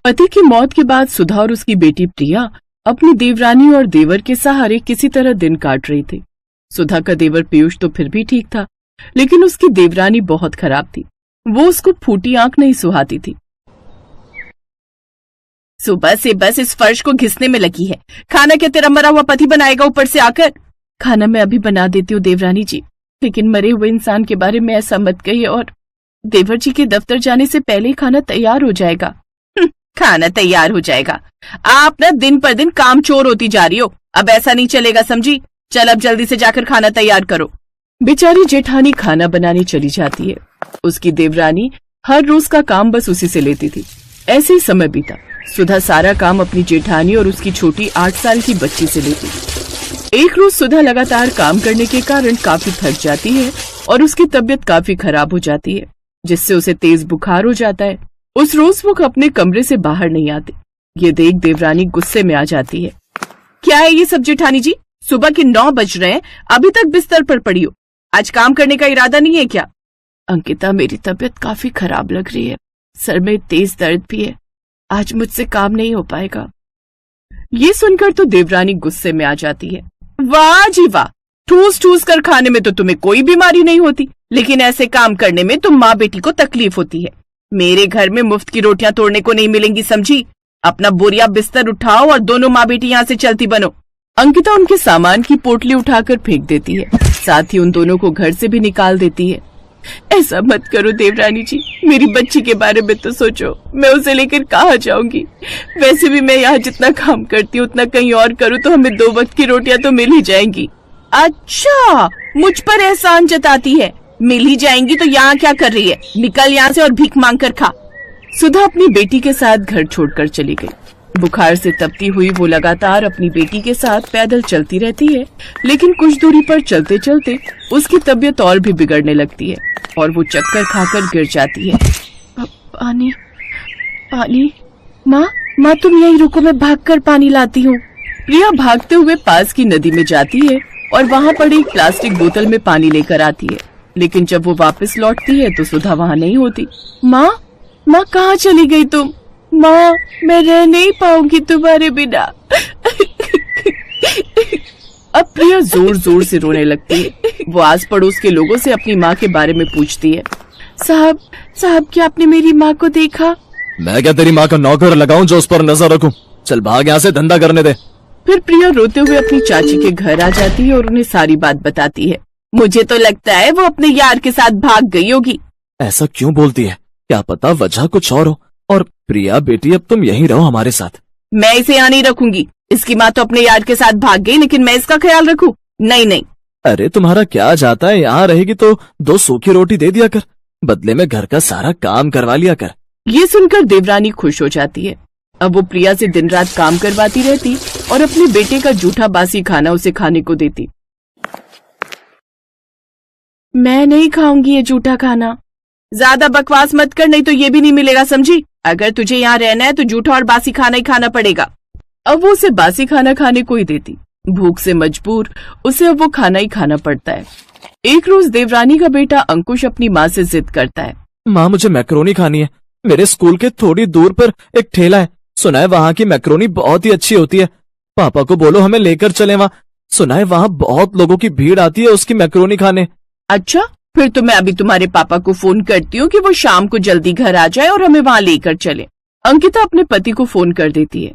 पति की मौत के बाद सुधा और उसकी बेटी प्रिया अपनी देवरानी और देवर के सहारे किसी तरह दिन काट रही थी। सुधा का देवर पीयूष तो फिर भी ठीक था, लेकिन उसकी देवरानी बहुत खराब थी। वो उसको फूटी आंख नहीं सुहाती थी। सुबह से बस इस फर्श को घिसने में लगी है। खाना क्या तेरा मरा हुआ पति बनाएगा ऊपर से आकर? खाना मैं अभी बना देती हूँ देवरानी जी, लेकिन मरे हुए इंसान के बारे में ऐसा मत कहिए, और देवर जी के दफ्तर जाने से पहले ही खाना तैयार हो जाएगा। खाना तैयार हो जाएगा? आप ना दिन पर दिन काम चोर होती जा रही हो। अब ऐसा नहीं चलेगा, समझी? चल अब जल्दी से जाकर खाना तैयार करो। बेचारी जेठानी खाना बनाने चली जाती है। उसकी देवरानी हर रोज का काम बस उसी से लेती थी। ऐसे ही समय बीता। सुधा सारा काम अपनी जेठानी और उसकी छोटी 8 साल की बच्ची से लेती। एक रोज सुधा लगातार काम करने के कारण काफी थक जाती है और उसकी तबीयत काफी खराब हो जाती है, जिससे उसे तेज बुखार हो जाता है। उस रोज वो अपने कमरे से बाहर नहीं आती। ये देख देवरानी गुस्से में आ जाती है। क्या है ये सब जेठानी जी? सुबह के 9 बज रहे हैं, अभी तक बिस्तर पर पड़ी हो। आज काम करने का इरादा नहीं है क्या? अंकिता, मेरी तबीयत काफी खराब लग रही है। सर में तेज दर्द भी है। आज मुझसे काम नहीं हो पाएगा। ये सुनकर तो देवरानी गुस्से में आ जाती है। वाह जी वाह, ठूस ठूस कर खाने में तो तुम्हें कोई बीमारी नहीं होती, लेकिन ऐसे काम करने में तुम माँ बेटी को तकलीफ होती है। मेरे घर में मुफ्त की रोटियां तोड़ने को नहीं मिलेंगी, समझी? अपना बोरिया बिस्तर उठाओ और दोनों माँ बेटी यहाँ से चलती बनो। अंकिता उनके सामान की पोटली उठाकर फेंक देती है, साथ ही उन दोनों को घर से भी निकाल देती है। ऐसा मत करो देवरानी जी, मेरी बच्ची के बारे में तो सोचो। मैं उसे लेकर कहाँ जाऊंगी? वैसे भी मैं यहाँ जितना काम करती हूँ उतना कहीं और करूँ तो हमें 2 वक्त की रोटियां तो मिल ही जाएंगी। अच्छा, मुझ पर एहसान जताती है। मिल ही जाएंगी तो यहाँ क्या कर रही है? निकल यहाँ से और भीख मांग कर खा। सुधा अपनी बेटी के साथ घर छोड़कर चली गई। बुखार से तपती हुई वो लगातार अपनी बेटी के साथ पैदल चलती रहती है, लेकिन कुछ दूरी पर चलते चलते उसकी तबीयत और भी बिगड़ने लगती है और वो चक्कर खाकर गिर जाती है। पानी पानी, माँ तुम यहीं रुको, मैं भागकर पानी लाती हूँ। प्रिया भागते हुए पास की नदी में जाती है और वहाँ पड़ी एक प्लास्टिक बोतल में पानी लेकर आती है, लेकिन जब वो वापस लौटती है तो सुधा वहाँ नहीं होती। माँ कहाँ चली गई तुम? माँ, मैं रह नहीं पाऊंगी तुम्हारे बिना। अब प्रिया जोर जोर से रोने लगती है। वो आस पड़ोस के लोगों से अपनी माँ के बारे में पूछती है। साहब क्या आपने मेरी माँ को देखा? मैं क्या तेरी माँ का नौकर लगाऊं जो उस पर नजर रखूं? चल भाग यहाँ से, धंधा करने दे। फिर प्रिया रोते हुए अपनी चाची के घर आ जाती है और उन्हें सारी बात बताती है। मुझे तो लगता है वो अपने यार के साथ भाग गई होगी। ऐसा क्यों बोलती है? क्या पता वजह कुछ और हो। और प्रिया बेटी, अब तुम यहीं रहो हमारे साथ। मैं इसे यहाँ नहीं रखूंगी। इसकी माँ तो अपने यार के साथ भाग गई, लेकिन मैं इसका ख्याल रखूं? नहीं। अरे तुम्हारा क्या जाता है, यहाँ रहेगी तो 2 सूखी रोटी दे दिया कर, बदले में घर का सारा काम करवा लिया कर। ये सुनकर देवरानी खुश हो जाती है। अब वो प्रिया से दिन रात काम करवाती रहती और अपने बेटे का जूठा बासी खाना उसे खाने को देती। मैं नहीं खाऊंगी ये जूठा खाना। ज्यादा बकवास मत कर, नहीं तो ये भी नहीं मिलेगा, समझी? अगर तुझे यहाँ रहना है तो जूठा और बासी खाना ही खाना पड़ेगा। अब वो उसे बासी खाना खाने को ही देती। भूख से मजबूर उसे अब वो खाना ही खाना पड़ता है। एक रोज देवरानी का बेटा अंकुश अपनी माँ से जिद करता है। माँ, मुझे मैक्रोनी खानी है। मेरे स्कूल के थोड़ी दूर पर एक ठेला है, सुना है वहाँ की मैक्रोनी बहुत ही अच्छी होती है। पापा को बोलो हमें लेकर चले वहाँ। सुना है वहाँ बहुत लोगों की भीड़ आती है उसकी मैक्रोनी खाने। अच्छा, फिर तो मैं अभी तुम्हारे पापा को फोन करती हूँ कि वो शाम को जल्दी घर आ जाए और हमें वहाँ लेकर चले। अंकिता अपने पति को फोन कर देती है।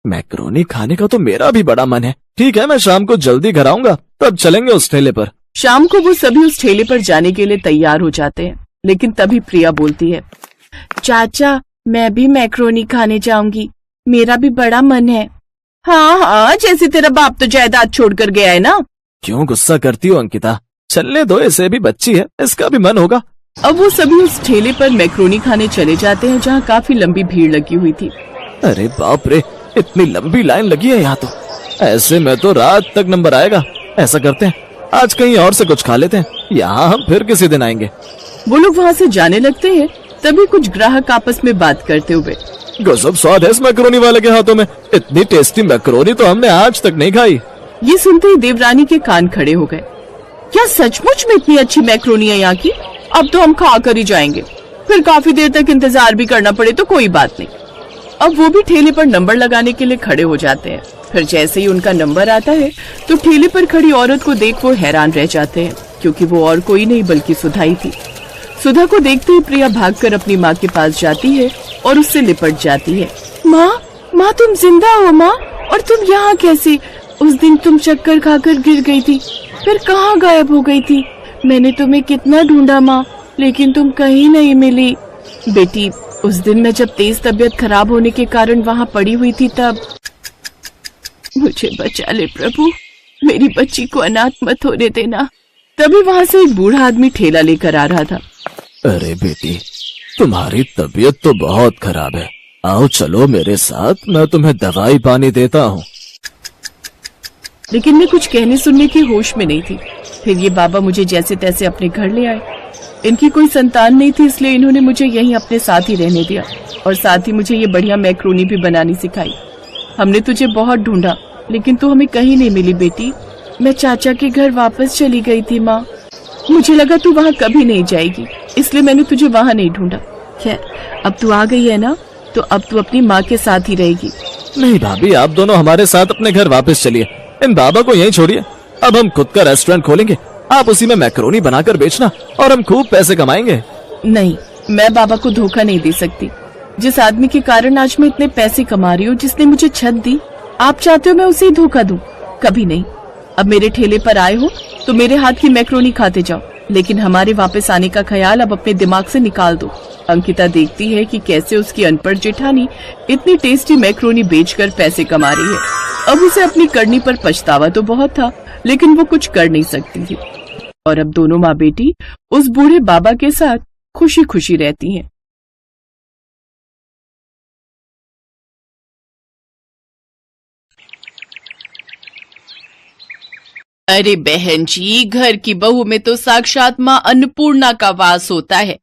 मैक्रोनी खाने का तो मेरा भी बड़ा मन है। ठीक है, मैं शाम को जल्दी घर आऊंगा, तब चलेंगे उस ठेले पर। शाम को वो सभी उस ठेले पर जाने के लिए तैयार हो जाते हैं, लेकिन तभी प्रिया बोलती है। चाचा, मैं भी मैक्रोनी खाने जाऊंगी, मेरा भी बड़ा मन है। हाँ, जैसे तेरा बाप तो जायदाद छोड़कर गया है ना। क्यों गुस्सा करती हो अंकिता? चलने दो, इसे भी बच्ची है, इसका भी मन होगा। अब वो सभी उस ठेले पर मैक्रोनी खाने चले जाते हैं, जहाँ काफी लंबी भीड़ लगी हुई थी। अरे बाप रे, इतनी लंबी लाइन लगी है यहाँ तो। ऐसे में तो रात तक नंबर आएगा। ऐसा करते हैं, आज कहीं और से कुछ खा लेते हैं, यहाँ हम फिर किसी दिन आएंगे। वो लोग वहाँ से जाने लगते हैं, तभी कुछ ग्राहक आपस में बात करते हुए। गजब स्वाद है इस मैक्रोनी वाले के हाथों में। इतनी टेस्टी मैक्रोनी तो हमने आज तक नहीं खाई। ये सुनते ही देवरानी के कान खड़े हो गए। क्या सचमुच में इतनी अच्छी मैक्रोनी है यहाँ की? अब तो हम खा कर ही जाएंगे, फिर काफी देर तक इंतजार भी करना पड़े तो कोई बात नहीं। अब वो भी ठेले पर नंबर लगाने के लिए खड़े हो जाते हैं। फिर जैसे ही उनका नंबर आता है तो ठेले पर खड़ी औरत को देख वो हैरान रह जाते हैं, क्योंकि वो और कोई नहीं बल्कि सुधा ही थी। सुधा को देखते ही प्रिया भागकर अपनी माँ के पास जाती है और उससे लिपट जाती है। माँ तुम जिंदा हो माँ? और तुम यहाँ कैसे? उस दिन तुम चक्कर खाकर गिर गई थी, फिर कहाँ गायब हो गई थी? मैंने तुम्हें कितना ढूंढा माँ, लेकिन तुम कहीं नहीं मिली। बेटी, उस दिन मैं जब तेज तबीयत खराब होने के कारण वहाँ पड़ी हुई थी तब। मुझे बचा ले प्रभु, मेरी बच्ची को अनाथ मत होने देना। तभी वहाँ से एक बूढ़ा आदमी ठेला लेकर आ रहा था। अरे बेटी, तुम्हारी तबीयत तो बहुत खराब है, आओ चलो मेरे साथ, मैं तुम्हें दवाई पानी देता हूँ। लेकिन मैं कुछ कहने सुनने की होश में नहीं थी। फिर ये बाबा मुझे जैसे तैसे अपने घर ले आए। इनकी कोई संतान नहीं थी, इसलिए इन्होंने मुझे यहीं अपने साथ ही रहने दिया और साथ ही मुझे ये बढ़िया मैक्रोनी भी बनानी सिखाई। हमने तुझे बहुत ढूंढा, लेकिन तू हमें कहीं नहीं मिली बेटी। मैं चाचा के घर वापस चली गई थी माँ। मुझे लगा तू वहाँ कभी नहीं जाएगी, इसलिए मैंने तुझे वहाँ नहीं ढूंढा। खैर, अब तू आ गई है ना, तो अब तू अपनी माँ के साथ ही रहेगी। नहीं भाभी, आप दोनों हमारे साथ अपने घर वापस चलिए, इन बाबा को यहीं छोड़िए। अब हम खुद का रेस्टोरेंट खोलेंगे, आप उसी में मैक्रोनी बनाकर बेचना और हम खूब पैसे कमाएंगे। नहीं, मैं बाबा को धोखा नहीं दे सकती। जिस आदमी के कारण आज मैं इतने पैसे कमा रही हूँ, जिसने मुझे छत दी, आप चाहते हो मैं उसे ही धोखा दूं? कभी नहीं। अब मेरे ठेले पर आए हो तो मेरे हाथ की मैक्रोनी खाते जाओ, लेकिन हमारे वापस आने का ख्याल अब अपने दिमाग से निकाल दो। अंकिता देखती है कि कैसे उसकी अनपढ़ जेठानी इतनी टेस्टी मैक्रोनी बेचकर पैसे कमा रही है। अब उसे अपनी करनी पर पछतावा तो बहुत था, लेकिन वो कुछ कर नहीं सकती थी। और अब दोनों माँ बेटी उस बूढ़े बाबा के साथ खुशी खुशी रहती हैं। अरे बहन जी, घर की बहू में तो साक्षात माँ अन्नपूर्णा का वास होता है।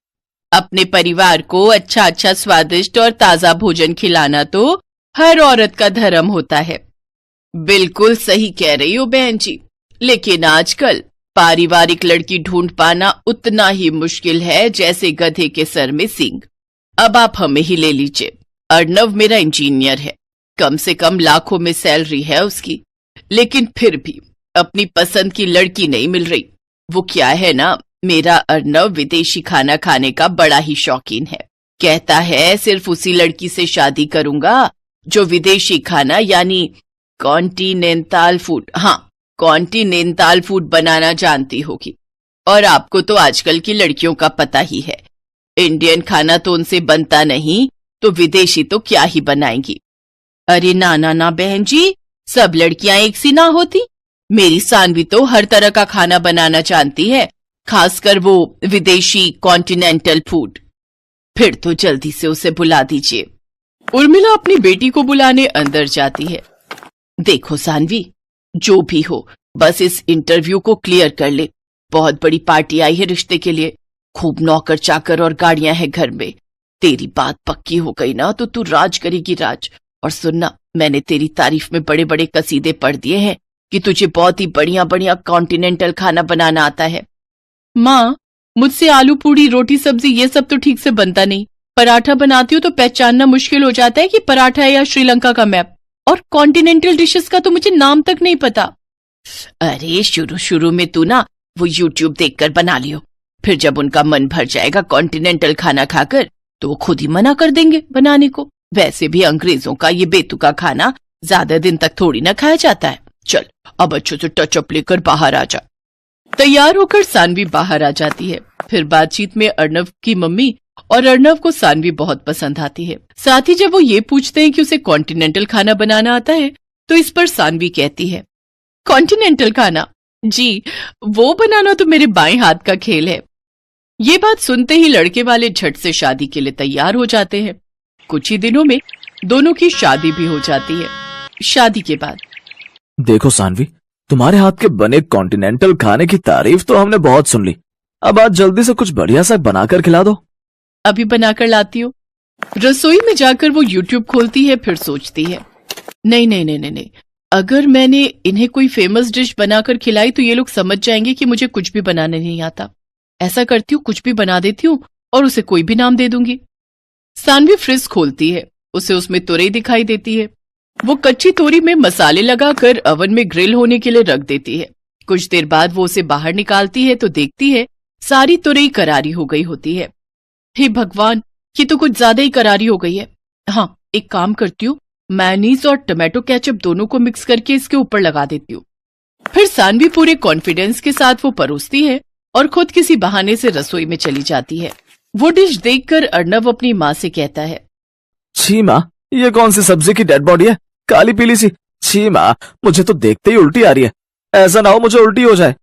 अपने परिवार को अच्छा अच्छा स्वादिष्ट और ताजा भोजन खिलाना तो हर औरत का धर्म होता है। बिल्कुल सही कह रही हो बहन जी, लेकिन आजकल पारिवारिक लड़की ढूंढ पाना उतना ही मुश्किल है जैसे गधे के सर में सींग। अब आप हमें ही ले लीजिए। अर्णव मेरा इंजीनियर है, कम से कम लाखों में सैलरी है उसकी, लेकिन फिर भी अपनी पसंद की लड़की नहीं मिल रही। वो क्या है ना, मेरा अर्णव विदेशी खाना खाने का बड़ा ही शौकीन है। कहता है सिर्फ उसी लड़की से शादी करूंगा जो विदेशी खाना यानी कॉन्टिनेंटल फूड, हाँ कॉन्टिनेंटल फूड बनाना जानती होगी। और आपको तो आजकल की लड़कियों का पता ही है, इंडियन खाना तो उनसे बनता नहीं, तो विदेशी तो क्या ही बनाएंगी। अरे ना ना ना बहन जी, सब लड़कियां एक सी ना होती। मेरी सानवी तो हर तरह का खाना बनाना जानती है, खासकर वो विदेशी कॉन्टिनेंटल फूड। फिर तो जल्दी से उसे बुला दीजिए। उर्मिला अपनी बेटी को बुलाने अंदर जाती है। देखो सानवी, जो भी हो बस इस इंटरव्यू को क्लियर कर ले। बहुत बड़ी पार्टी आई है रिश्ते के लिए, खूब नौकर चाकर और गाड़ियां हैं घर में। तेरी बात पक्की हो गई ना तो तू राज करेगी राज। और सुनना, मैंने तेरी तारीफ में बड़े बड़े कसीदे पढ़ दिए हैं कि तुझे बहुत ही बढ़िया बढ़िया कॉन्टिनेंटल खाना बनाना आता है। माँ, मुझसे आलू पूड़ी रोटी सब्जी ये सब तो ठीक से बनता नहीं। पराठा बनाती हूँ तो पहचानना मुश्किल हो जाता है कि पराठा है या श्रीलंका का मैप। और कॉन्टिनेंटल डिशेस का तो मुझे नाम तक नहीं पता। अरे शुरू शुरू में तू ना वो यूट्यूब देखकर बना लियो, फिर जब उनका मन भर जाएगा कॉन्टिनेंटल खाना खाकर तो वो खुद ही मना कर देंगे बनाने को। वैसे भी अंग्रेजों का ये बेतुका खाना ज्यादा दिन तक थोड़ी ना खाया जाता है। चल अब अच्छे से टचअप लेकर बाहर आ जा। तैयार होकर सानवी बाहर आ जाती है। फिर बातचीत में अर्णव की मम्मी और अर्णव को सानवी बहुत पसंद आती है। साथ ही जब वो ये पूछते हैं कि उसे कॉन्टिनेंटल खाना बनाना आता है तो इस पर सानवी कहती है, कॉन्टिनेंटल खाना? जी, वो बनाना तो मेरे बाएं हाथ का खेल है। ये बात सुनते ही लड़के वाले झट से शादी के लिए तैयार हो जाते हैं। कुछ ही दिनों में दोनों की शादी भी हो जाती है। शादी के बाद देखो सानवी, तुम्हारे हाथ के बने कॉन्टिनेंटल खाने की तारीफ तो हमने बहुत सुन ली, अब आज जल्दी से कुछ बढ़िया सा बनाकर खिला दो। अभी बनाकर लाती हूँ। रसोई में जाकर वो यूट्यूब खोलती है, फिर सोचती है, नहीं नहीं नहीं नहीं, अगर मैंने इन्हें कोई फेमस डिश बनाकर खिलाई तो ये लोग समझ जाएंगे कि मुझे कुछ भी बनाने नहीं आता। ऐसा करती हूँ, कुछ भी बना देती हूँ और उसे कोई भी नाम दे दूंगी। सानवी फ्रिज खोलती है उसे उसमें तुरई दिखाई देती है। वो कच्ची तोरी में मसाले लगाकर ओवन में ग्रिल होने के लिए रख देती है। कुछ देर बाद वो उसे बाहर निकालती है तो देखती है सारी तुरई करारी हो गई होती है। हे भगवान, ये तो कुछ ज्यादा ही करारी हो गई है। हाँ, एक काम करती हूँ, मेयोनीज और टमाटो केचप दोनों को मिक्स करके इसके ऊपर लगा देती हूँ। फिर सानवी पूरे कॉन्फिडेंस के साथ वो परोसती है और खुद किसी बहाने से रसोई में चली जाती है। वो डिश देखकर अर्णव अपनी माँ से कहता है, छी माँ, ये कौन सी सब्जी की डेड बॉडी है, काली पीली सी। छी माँ, मुझे तो देखते ही उल्टी आ रही है। ऐसा ना हो मुझे उल्टी हो जाए।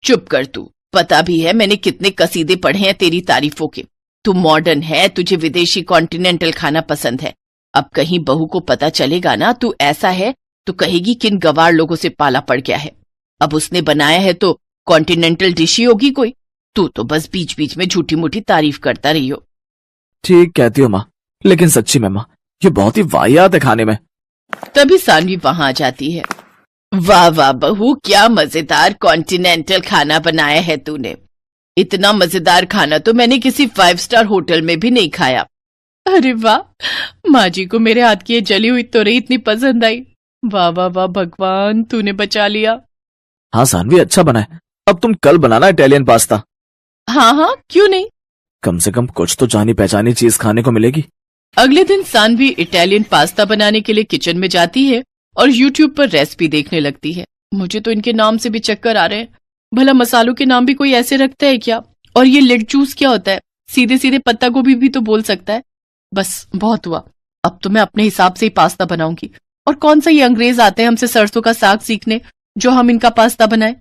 चुप कर तू, पता भी है मैंने कितने कसीदे पढ़े हैं तेरी तारीफों के। तू मॉडर्न है, तुझे विदेशी कॉन्टिनेंटल खाना पसंद है। अब कहीं बहू को पता चलेगा ना तू ऐसा है तो कहेगी किन गवार लोगों से पाला पड़ गया है। अब उसने बनाया है तो कॉन्टिनेंटल डिश ही होगी कोई। तू तो बस बीच बीच में झूठी मूठी तारीफ करता रही हो। ठीक कहती हो माँ, लेकिन सच्ची में माँ, ये बहुत ही वाहियात है खाने में। तभी सानवी वहां आ जाती है। वाह वाह बहू, क्या मजेदार कॉन्टिनेंटल खाना बनाया है तूने। इतना मजेदार खाना तो मैंने किसी 5 स्टार होटल में भी नहीं खाया। अरे वाह, माँ जी को मेरे हाथ की ये जली हुई तोरई इतनी पसंद आई। वाह वाह वाह भगवान, तूने बचा लिया। हाँ सानवी, अच्छा बना है। अब तुम कल बनाना इटालियन पास्ता। हाँ हाँ, क्यों नहीं। कम से कम कुछ तो जानी पहचानी चीज खाने को मिलेगी। अगले दिन सानवी इटालियन पास्ता बनाने के लिए किचन में जाती है और यूट्यूब पर रेसिपी देखने लगती है। मुझे तो इनके नाम से भी चक्कर आ रहे हैं। भला मसालों के नाम भी कोई ऐसे रखता है क्या? और ये लिट जूस क्या होता है? सीधे सीधे पत्ता गोभी भी तो बोल सकता है। बस बहुत हुआ, अब तो मैं अपने हिसाब से ही पास्ता बनाऊंगी। और कौन सा ये अंग्रेज आते हैं हमसे सरसों का साग सीखने जो हम इनका पास्ता बनाए।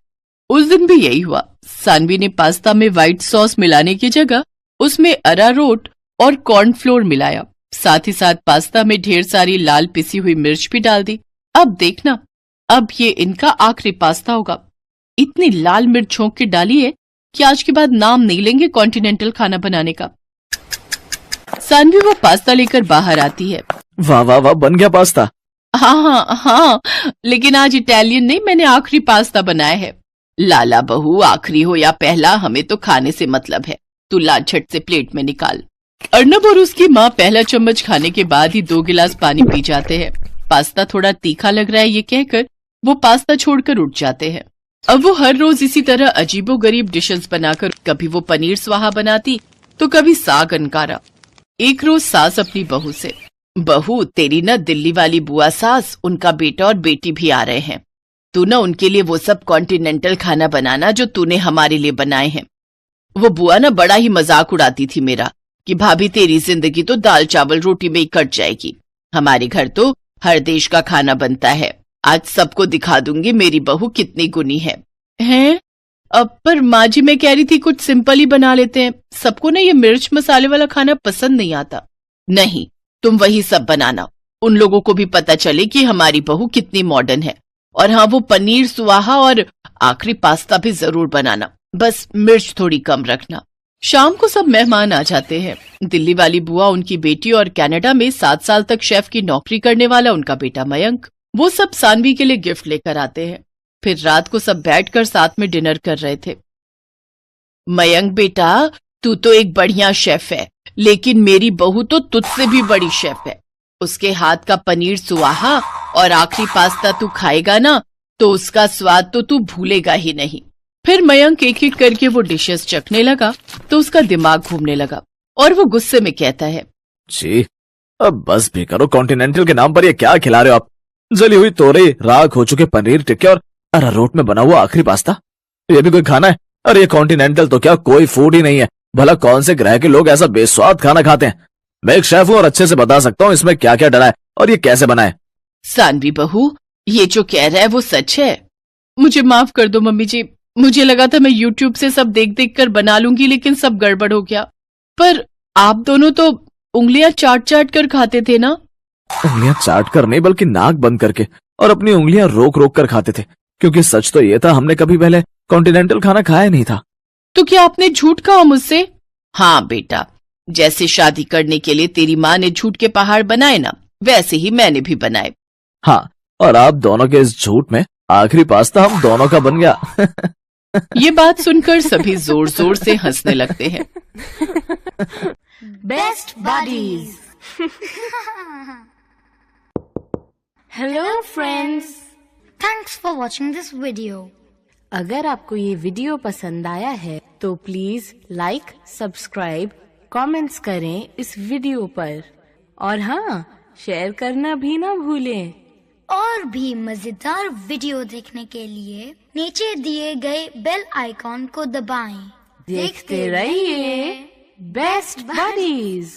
उस दिन भी यही हुआ। सानवी ने पास्ता में व्हाइट सॉस मिलाने की जगह उसमें अरारोट और कॉर्नफ्लोर मिलाया। साथ ही साथ पास्ता में ढेर सारी लाल पिसी हुई मिर्च भी डाल दी। अब देखना, अब ये इनका आखिरी पास्ता होगा। इतनी लाल मिर्च झोंक के डाली है कि आज के बाद नाम नहीं लेंगे कॉन्टिनेंटल खाना बनाने का। सानवी वो पास्ता लेकर बाहर आती है। वाह वाह वाह, बन गया पास्ता। हाँ हाँ हाँ, लेकिन आज इटालियन नहीं, मैंने आखिरी पास्ता बनाया है। लाला बहू, आखिरी हो या पहला, हमें तो खाने से मतलब है। तू ला झट से प्लेट में निकाल। अर्णव और उसकी माँ पहला चम्मच खाने के बाद ही 2 गिलास पानी पी जाते हैं। पास्ता थोड़ा तीखा लग रहा है ये कहकर वो पास्ता छोड़कर उठ जाते हैं। अब वो हर रोज इसी तरह अजीबोगरीब डिशेस बनाकर कभी वो पनीर स्वाहा बनाती तो कभी साग अनकारा। एक रोज सास अपनी बहू से, बहू तेरी ना दिल्ली वाली बुआ सास, उनका बेटा और बेटी भी आ रहे हैं। तू ना उनके लिए वो सब कॉन्टिनेंटल खाना बनाना जो तूने हमारे लिए बनाए हैं। वो बुआ ना बड़ा ही मजाक उड़ाती थी मेरा कि भाभी तेरी जिंदगी तो दाल चावल रोटी में ही कट जाएगी। हमारे घर तो हर देश का खाना बनता है। आज सबको दिखा दूंगी मेरी बहू कितनी गुनी है। हैं? अब पर माँ जी, मैं कह रही थी कुछ सिंपल ही बना लेते हैं। सबको ना ये मिर्च मसाले वाला खाना पसंद नहीं आता। नहीं, तुम वही सब बनाना, उन लोगों को भी पता चले कि हमारी बहू कितनी मॉडर्न है। और हाँ, वो पनीर सुहाहा और आखिरी पास्ता भी जरूर बनाना, बस मिर्च थोड़ी कम रखना। शाम को सब मेहमान आ जाते हैं। दिल्ली वाली बुआ, उनकी बेटी और कनाडा में 7 साल तक शेफ की नौकरी करने वाला उनका बेटा मयंक, वो सब सानवी के लिए गिफ्ट लेकर आते हैं। फिर रात को सब बैठकर साथ में डिनर कर रहे थे। मयंक बेटा, तू तो एक बढ़िया शेफ है, लेकिन मेरी बहू तो तुझसे भी बड़ी शेफ है। उसके हाथ का पनीर सुहाहा और आखिरी पास्ता तू खाएगा ना तो उसका स्वाद तो तू भूलेगा ही नहीं। फिर मयंक एक एक करके वो डिशेस चखने लगा तो उसका दिमाग घूमने लगा और वो गुस्से में कहता है, जी अब बस भी करो, कॉन्टिनेंटल के नाम पर ये क्या खिला रहे हो आप? जली हुई तोरई, राख हो चुके पनीर टिक्के और अरारोट में बना हुआ आखिरी पास्ता, ये भी कोई खाना है? अरे ये कॉन्टिनेंटल तो क्या कोई फूड ही नहीं है। भला कौन से ग्रह के लोग ऐसा बेस्वाद खाना खाते हैं? मैं एक शेफ हूँ और अच्छे से बता सकता हूँ इसमें क्या क्या डला है और ये कैसे बना है। सानवी बहू, ये जो कह रहा है वो सच है। मुझे माफ कर दो मम्मी जी, मुझे लगा था मैं यूट्यूब से सब देख देख कर बना लूंगी, लेकिन सब गड़बड़ हो गया। पर आप दोनों तो उंगलियां चाट चाट कर खाते थे ना? उंगलियां चाट कर नहीं, बल्कि नाक बंद करके और अपनी उंगलियां रोक रोक कर खाते थे, क्योंकि सच तो ये था हमने कभी पहले कॉन्टिनेंटल खाना खाया नहीं था। तो क्या आपने झूठ कहा मुझसे? हाँ बेटा, जैसे शादी करने के लिए तेरी माँ ने झूठ के पहाड़ बनाए ना, वैसे ही मैंने भी बनाए। हाँ, और आप दोनों के इस झूठ में आखिरी पास्ता हम दोनों का बन गया। ये बात सुनकर सभी जोर जोर से हंसने लगते हैं। Best buddies. Hello friends, Thanks for watching this video. अगर आपको ये वीडियो पसंद आया है तो प्लीज लाइक, सब्सक्राइब, कमेंट्स करें इस वीडियो पर और हाँ, शेयर करना भी ना भूलें। और भी मजेदार वीडियो देखने के लिए नीचे दिए गए बेल आइकॉन को दबाएं। देखते रहिए बेस्ट बडीज।